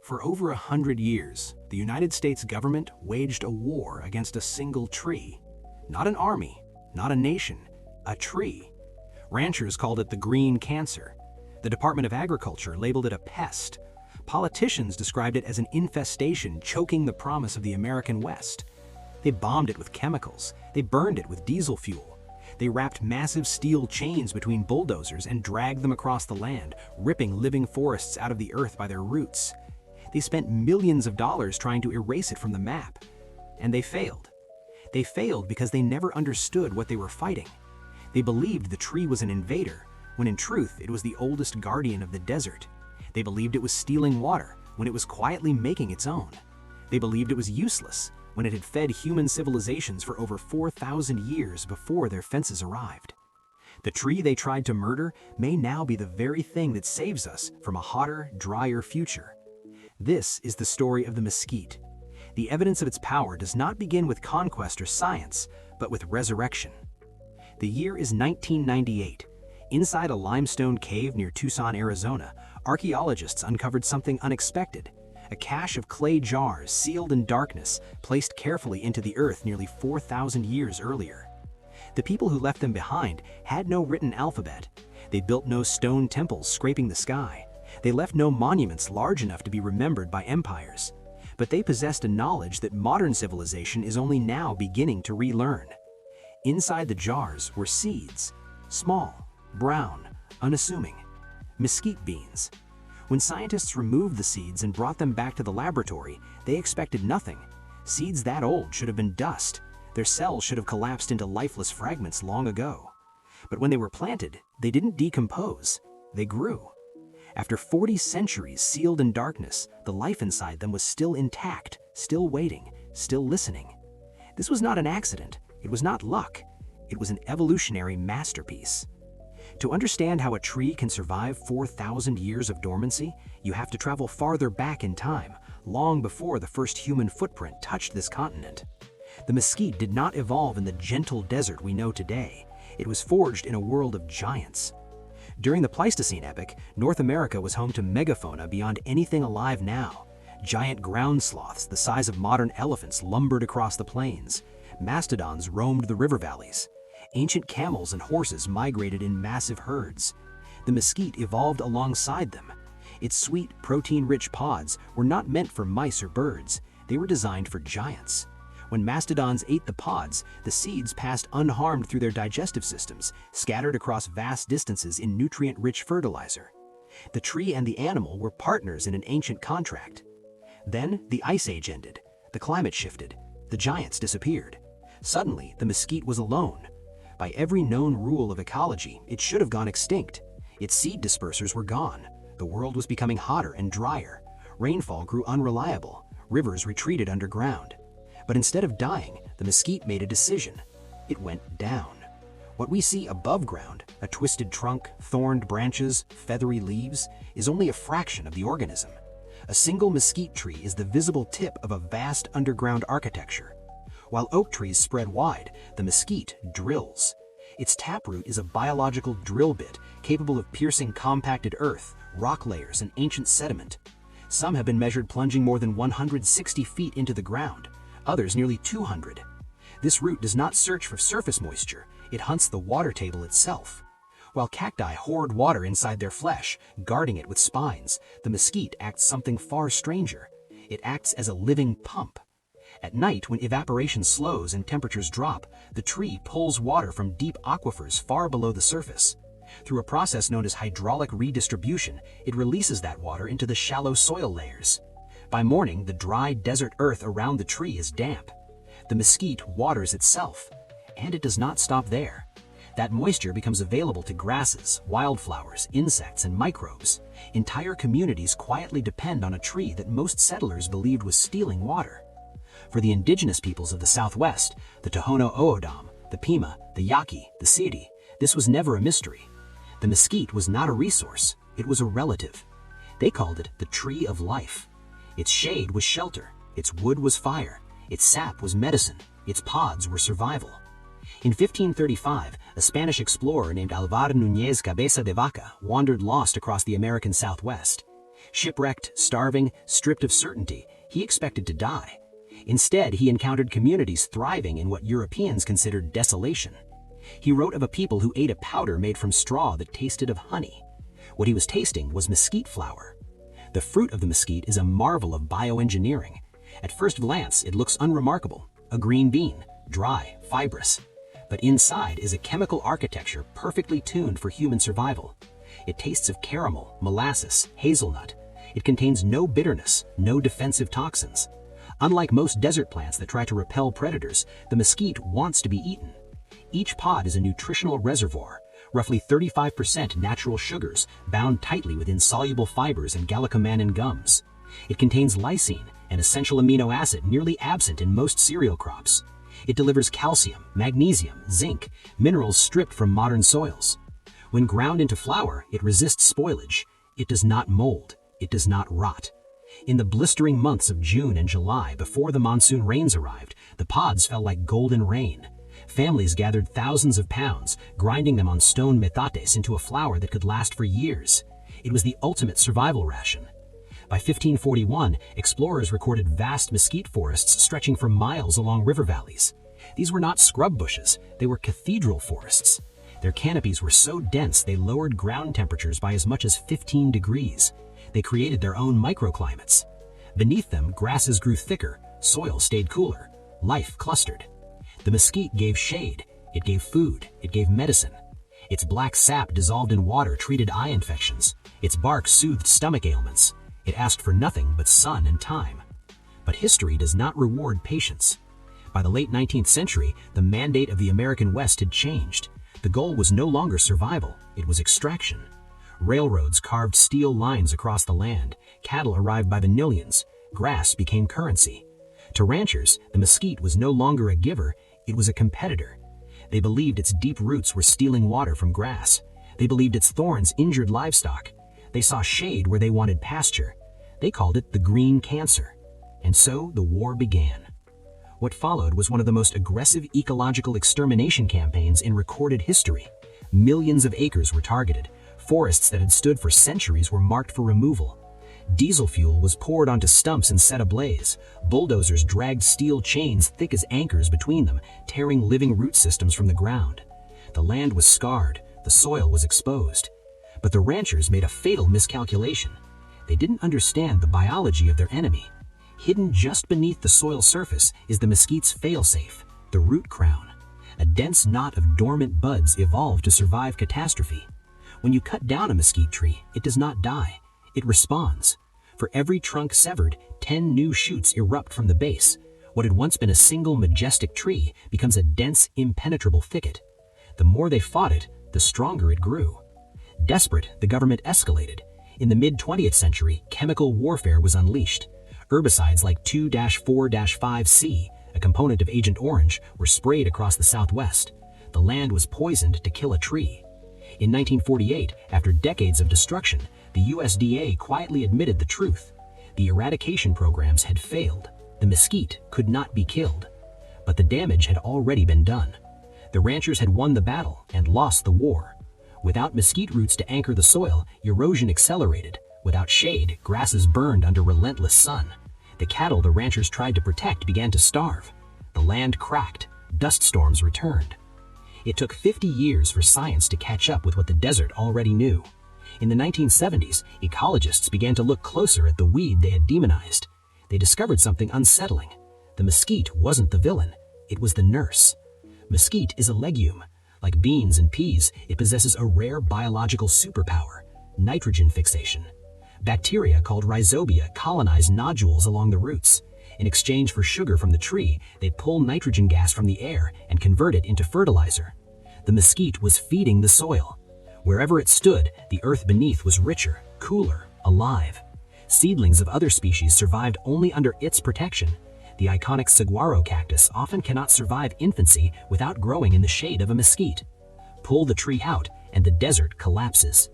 For over 100 years, the United States government waged a war against a single tree. Not an army, not a nation, a tree. Ranchers called it the green cancer. The Department of Agriculture labeled it a pest. Politicians described it as an infestation choking the promise of the American West. They bombed it with chemicals. They burned it with diesel fuel. They wrapped massive steel chains between bulldozers and dragged them across the land, ripping living forests out of the earth by their roots. They spent millions of dollars trying to erase it from the map. And they failed. They failed because they never understood what they were fighting. They believed the tree was an invader, when in truth it was the oldest guardian of the desert. They believed it was stealing water, when it was quietly making its own. They believed it was useless, when it had fed human civilizations for over 4,000 years before their fences arrived. The tree they tried to murder may now be the very thing that saves us from a hotter, drier future. This is the story of the mesquite. The evidence of its power does not begin with conquest or science, but with resurrection. The year is 1998. Inside a limestone cave near Tucson, Arizona, archaeologists uncovered something unexpected. A cache of clay jars sealed in darkness, placed carefully into the earth nearly 4,000 years earlier. The people who left them behind had no written alphabet. They built no stone temples scraping the sky. They left no monuments large enough to be remembered by empires. But they possessed a knowledge that modern civilization is only now beginning to relearn. Inside the jars were seeds, small, brown, unassuming, mesquite beans. When scientists removed the seeds and brought them back to the laboratory, they expected nothing. Seeds that old should have been dust. Their cells should have collapsed into lifeless fragments long ago. But when they were planted, they didn't decompose. They grew. After 40 centuries sealed in darkness, the life inside them was still intact, still waiting, still listening. This was not an accident. It was not luck. It was an evolutionary masterpiece. To understand how a tree can survive 4,000 years of dormancy, you have to travel farther back in time, long before the first human footprint touched this continent. The mesquite did not evolve in the gentle desert we know today. It was forged in a world of giants. During the Pleistocene epoch, North America was home to megafauna beyond anything alive now. Giant ground sloths the size of modern elephants lumbered across the plains. Mastodons roamed the river valleys. Ancient camels and horses migrated in massive herds. The mesquite evolved alongside them. Its sweet, protein-rich pods were not meant for mice or birds. They were designed for giants. When mastodons ate the pods, the seeds passed unharmed through their digestive systems, scattered across vast distances in nutrient-rich fertilizer. The tree and the animal were partners in an ancient contract. Then the Ice Age ended. The climate shifted. The giants disappeared. Suddenly, the mesquite was alone. By every known rule of ecology, it should have gone extinct. Its seed dispersers were gone. The world was becoming hotter and drier. Rainfall grew unreliable. Rivers retreated underground. But instead of dying, the mesquite made a decision. It went down. What we see above ground, a twisted trunk, thorned branches, feathery leaves, is only a fraction of the organism. A single mesquite tree is the visible tip of a vast underground architecture. While oak trees spread wide, the mesquite drills. Its taproot is a biological drill bit capable of piercing compacted earth, rock layers, and ancient sediment. Some have been measured plunging more than 160 feet into the ground, others nearly 200. This root does not search for surface moisture, it hunts the water table itself. While cacti hoard water inside their flesh, guarding it with spines, the mesquite acts something far stranger. It acts as a living pump. At night, when evaporation slows and temperatures drop, the tree pulls water from deep aquifers far below the surface. Through a process known as hydraulic redistribution, it releases that water into the shallow soil layers. By morning, the dry desert earth around the tree is damp. The mesquite waters itself, and it does not stop there. That moisture becomes available to grasses, wildflowers, insects, and microbes. Entire communities quietly depend on a tree that most settlers believed was stealing water. For the indigenous peoples of the Southwest, the Tohono O'odham, the Pima, the Yaqui, the Sidi, this was never a mystery. The mesquite was not a resource, it was a relative. They called it the tree of life. Its shade was shelter, its wood was fire, its sap was medicine, its pods were survival. In 1535, a Spanish explorer named Alvar Núñez Cabeza de Vaca wandered lost across the American Southwest. Shipwrecked, starving, stripped of certainty, he expected to die. Instead, he encountered communities thriving in what Europeans considered desolation. He wrote of a people who ate a powder made from straw that tasted of honey. What he was tasting was mesquite flower. The fruit of the mesquite is a marvel of bioengineering. At first glance, it looks unremarkable, a green bean, dry, fibrous. But inside is a chemical architecture perfectly tuned for human survival. It tastes of caramel, molasses, hazelnut. It contains no bitterness, no defensive toxins. Unlike most desert plants that try to repel predators, the mesquite wants to be eaten. Each pod is a nutritional reservoir, roughly 35% natural sugars bound tightly with insoluble fibers and gallicomannan gums. It contains lysine, an essential amino acid nearly absent in most cereal crops. It delivers calcium, magnesium, zinc, minerals stripped from modern soils. When ground into flour, it resists spoilage. It does not mold. It does not rot. In the blistering months of June and July before the monsoon rains arrived, the pods fell like golden rain. Families gathered thousands of pounds, grinding them on stone metates into a flour that could last for years. It was the ultimate survival ration. By 1541, explorers recorded vast mesquite forests stretching for miles along river valleys. These were not scrub bushes, they were cathedral forests. Their canopies were so dense they lowered ground temperatures by as much as 15 degrees. They created their own microclimates. Beneath them, grasses grew thicker, soil stayed cooler, life clustered. The mesquite gave shade, it gave food, it gave medicine. Its black sap dissolved in water treated eye infections. Its bark soothed stomach ailments. It asked for nothing but sun and time. But history does not reward patience. By the late 19th century, the mandate of the American West had changed. The goal was no longer survival, it was extraction. Railroads carved steel lines across the land, cattle arrived by the millions, grass became currency. To ranchers, the mesquite was no longer a giver, it was a competitor. They believed its deep roots were stealing water from grass. They believed its thorns injured livestock. They saw shade where they wanted pasture. They called it the green cancer. And so the war began. What followed was one of the most aggressive ecological extermination campaigns in recorded history. Millions of acres were targeted. Forests that had stood for centuries were marked for removal. Diesel fuel was poured onto stumps and set ablaze. Bulldozers dragged steel chains thick as anchors between them, tearing living root systems from the ground. The land was scarred, the soil was exposed. But the ranchers made a fatal miscalculation. They didn't understand the biology of their enemy. Hidden just beneath the soil surface is the mesquite's failsafe, the root crown. A dense knot of dormant buds evolved to survive catastrophe. When you cut down a mesquite tree, it does not die. It responds. For every trunk severed, 10 new shoots erupt from the base. What had once been a single majestic tree becomes a dense, impenetrable thicket. The more they fought it, the stronger it grew. Desperate, the government escalated. In the mid-20th century, chemical warfare was unleashed. Herbicides like 2-4-5C, a component of Agent Orange, were sprayed across the Southwest. The land was poisoned to kill a tree. In 1948, after decades of destruction, the USDA quietly admitted the truth. The eradication programs had failed. The mesquite could not be killed. But the damage had already been done. The ranchers had won the battle and lost the war. Without mesquite roots to anchor the soil, erosion accelerated. Without shade, grasses burned under relentless sun. The cattle the ranchers tried to protect began to starve. The land cracked. Dust storms returned. It took 50 years for science to catch up with what the desert already knew. In the 1970s, ecologists began to look closer at the weed they had demonized. They discovered something unsettling. The mesquite wasn't the villain, it was the nurse. Mesquite is a legume. Like beans and peas, it possesses a rare biological superpower, nitrogen fixation. Bacteria called rhizobia colonize nodules along the roots. In exchange for sugar from the tree, they pull nitrogen gas from the air and convert it into fertilizer. The mesquite was feeding the soil. Wherever it stood, the earth beneath was richer, cooler, alive. Seedlings of other species survived only under its protection. The iconic saguaro cactus often cannot survive infancy without growing in the shade of a mesquite. Pull the tree out, and the desert collapses.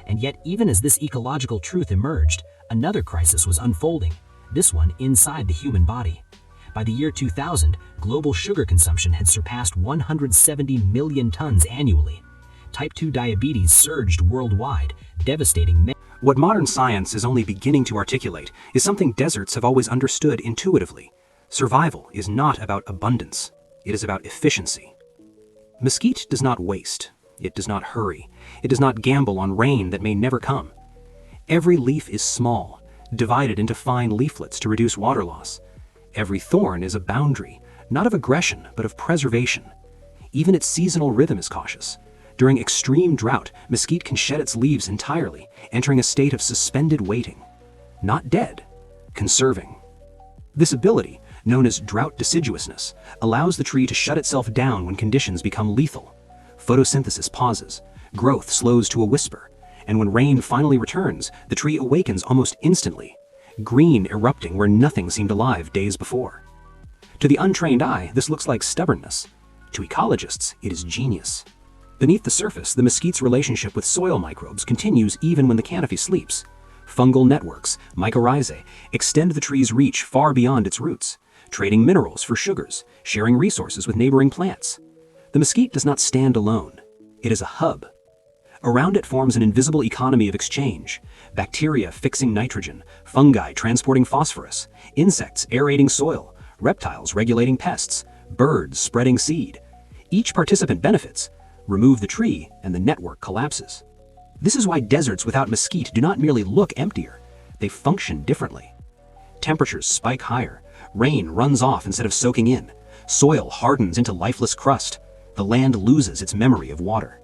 And yet, even as this ecological truth emerged, another crisis was unfolding, this one inside the human body. By the year 2000, global sugar consumption had surpassed 170 million tons annually. Type 2 diabetes surged worldwide, devastating many. What modern science is only beginning to articulate is something deserts have always understood intuitively. Survival is not about abundance, it is about efficiency. Mesquite does not waste, it does not hurry, it does not gamble on rain that may never come. Every leaf is small, divided into fine leaflets to reduce water loss. Every thorn is a boundary, not of aggression, but of preservation. Even its seasonal rhythm is cautious. During extreme drought, mesquite can shed its leaves entirely, entering a state of suspended waiting. Not dead, conserving. This ability, known as drought deciduousness, allows the tree to shut itself down when conditions become lethal. Photosynthesis pauses, growth slows to a whisper, and when rain finally returns, the tree awakens almost instantly, green erupting where nothing seemed alive days before. To the untrained eye, this looks like stubbornness. To ecologists, it is genius. Beneath the surface, the mesquite's relationship with soil microbes continues even when the canopy sleeps. Fungal networks, mycorrhizae, extend the tree's reach far beyond its roots, trading minerals for sugars, sharing resources with neighboring plants. The mesquite does not stand alone. It is a hub. Around it forms an invisible economy of exchange. Bacteria fixing nitrogen, fungi transporting phosphorus, insects aerating soil, reptiles regulating pests, birds spreading seed. Each participant benefits. Remove the tree, and the network collapses. This is why deserts without mesquite do not merely look emptier, they function differently. Temperatures spike higher, rain runs off instead of soaking in, soil hardens into lifeless crust, the land loses its memory of water.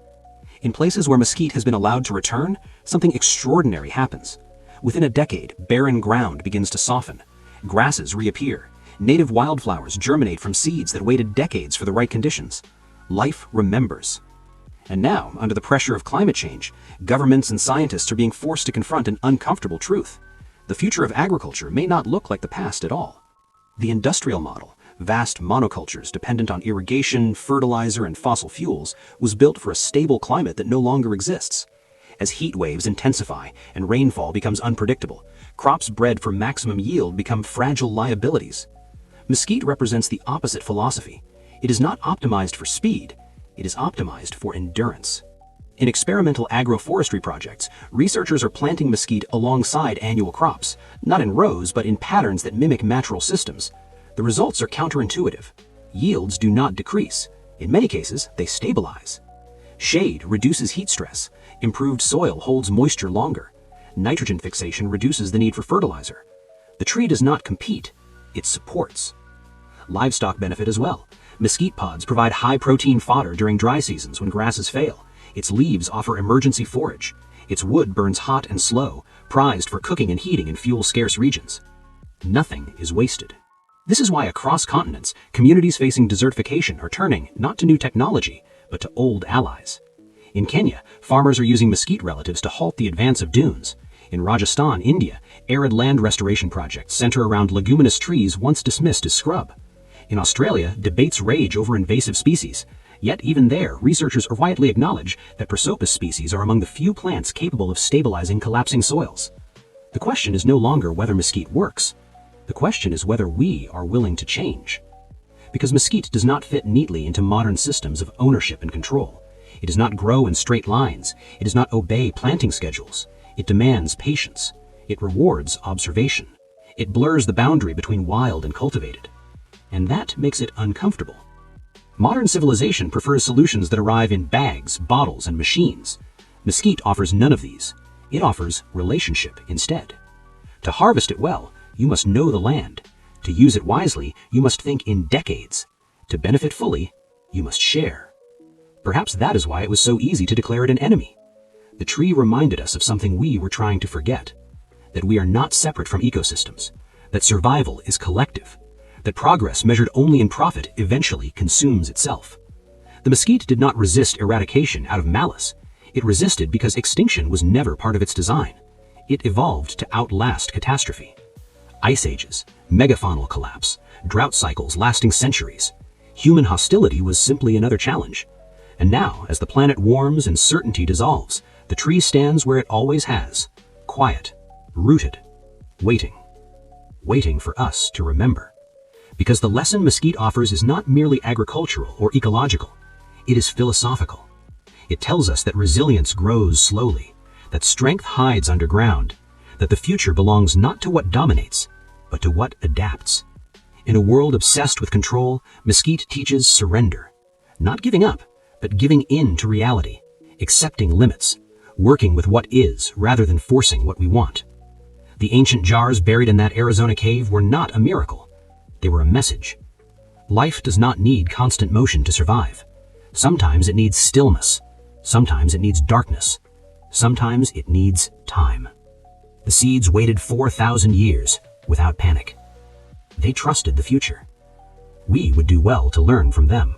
In places where mesquite has been allowed to return, something extraordinary happens. Within a decade, barren ground begins to soften. Grasses reappear. Native wildflowers germinate from seeds that waited decades for the right conditions. Life remembers. And now, under the pressure of climate change, governments and scientists are being forced to confront an uncomfortable truth. The future of agriculture may not look like the past at all. The industrial model, vast monocultures dependent on irrigation, fertilizer, and fossil fuels, was built for a stable climate that no longer exists. As heat waves intensify and rainfall becomes unpredictable, crops bred for maximum yield become fragile liabilities. Mesquite represents the opposite philosophy. It is not optimized for speed, it is optimized for endurance. In experimental agroforestry projects, researchers are planting mesquite alongside annual crops, not in rows but in patterns that mimic natural systems. The results are counterintuitive. Yields do not decrease. In many cases, they stabilize. Shade reduces heat stress. Improved soil holds moisture longer. Nitrogen fixation reduces the need for fertilizer. The tree does not compete, it supports. Livestock benefit as well. Mesquite pods provide high-protein fodder during dry seasons when grasses fail. Its leaves offer emergency forage. Its wood burns hot and slow, prized for cooking and heating in fuel-scarce regions. Nothing is wasted. This is why across continents, communities facing desertification are turning not to new technology, but to old allies. In Kenya, farmers are using mesquite relatives to halt the advance of dunes. In Rajasthan, India, arid land restoration projects center around leguminous trees once dismissed as scrub. In Australia, debates rage over invasive species. Yet even there, researchers widely acknowledge that Prosopis species are among the few plants capable of stabilizing collapsing soils. The question is no longer whether mesquite works. The question is whether we are willing to change. Because mesquite does not fit neatly into modern systems of ownership and control. It does not grow in straight lines. It does not obey planting schedules. It demands patience. It rewards observation. It blurs the boundary between wild and cultivated. And that makes it uncomfortable. Modern civilization prefers solutions that arrive in bags, bottles, and machines. Mesquite offers none of these. It offers relationship instead. To harvest it well, you must know the land. To use it wisely, you must think in decades. To benefit fully, you must share. Perhaps that is why it was so easy to declare it an enemy. The tree reminded us of something we were trying to forget. That we are not separate from ecosystems. That survival is collective. That progress measured only in profit eventually consumes itself. The mesquite did not resist eradication out of malice. It resisted because extinction was never part of its design. It evolved to outlast catastrophe. Ice ages, megafaunal collapse, drought cycles lasting centuries. Human hostility was simply another challenge. And now, as the planet warms and certainty dissolves, the tree stands where it always has, quiet, rooted, waiting. Waiting for us to remember. Because the lesson mesquite offers is not merely agricultural or ecological, it is philosophical. It tells us that resilience grows slowly, that strength hides underground, that the future belongs not to what dominates, but to what adapts. In a world obsessed with control, Mesquite teaches surrender. Not giving up, but giving in to reality, accepting limits, working with what is rather than forcing what we want. The ancient jars buried in that Arizona cave were not a miracle. They were a message. Life does not need constant motion to survive. Sometimes it needs stillness. Sometimes it needs darkness. Sometimes it needs time. The seeds waited 4,000 years without panic. They trusted the future. We would do well to learn from them.